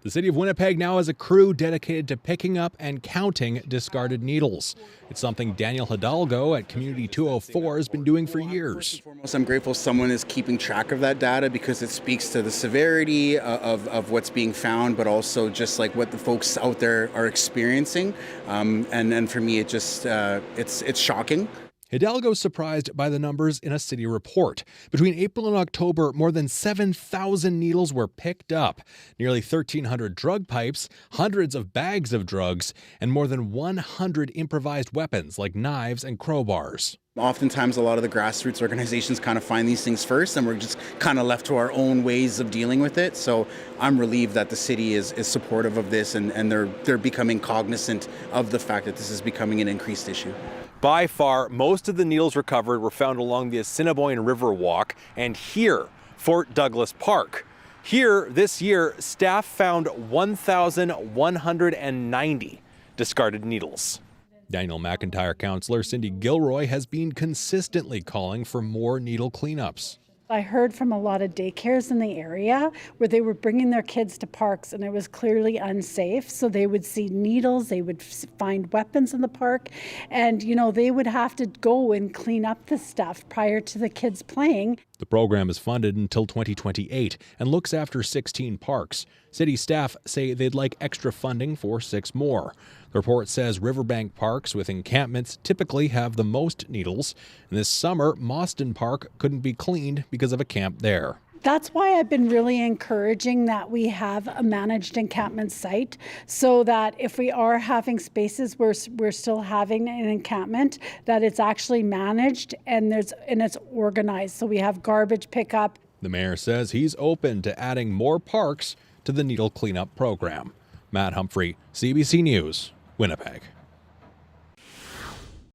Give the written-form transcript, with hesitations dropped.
The City of Winnipeg now has a crew dedicated to picking up and counting discarded needles. It's something Daniel Hidalgo at Community 204 has been doing for years. I'm grateful someone is keeping track of that data because it speaks to the severity of what's being found, but also just like what the folks out there are experiencing. And for me, it's shocking. Hidalgo is surprised by the numbers in a city report. Between April and October, more than 7,000 needles were picked up, nearly 1,300 drug pipes, hundreds of bags of drugs, and more than 100 improvised weapons like knives and crowbars. Oftentimes, a lot of the grassroots organizations kind of find these things first, and we're just kind of left to our own ways of dealing with it. So I'm relieved that the city is supportive of this, and they're becoming cognizant of the fact that this is becoming an increased issue. By far, most of the needles recovered were found along the Assiniboine River Walk and here, Fort Douglas Park. Here, this year, staff found 1,190 discarded needles. Daniel McIntyre councillor Cindy Gilroy has been consistently calling for more needle cleanups. I heard from a lot of daycares in the area where they were bringing their kids to parks and it was clearly unsafe. So they would see needles, they would find weapons in the park, and they would have to go and clean up the stuff prior to the kids playing. The program is funded until 2028 and looks after 16 parks. City staff say they'd like extra funding for 6 more. The report says riverbank parks with encampments typically have the most needles. And this summer, Mawston Park couldn't be cleaned because of a camp there. That's why I've been really encouraging that we have a managed encampment site so that if we are having spaces where we're still having an encampment, that it's actually managed and it's organized. So we have garbage pickup. The mayor says he's open to adding more parks to the needle cleanup program. Matt Humphrey, CBC News, Winnipeg.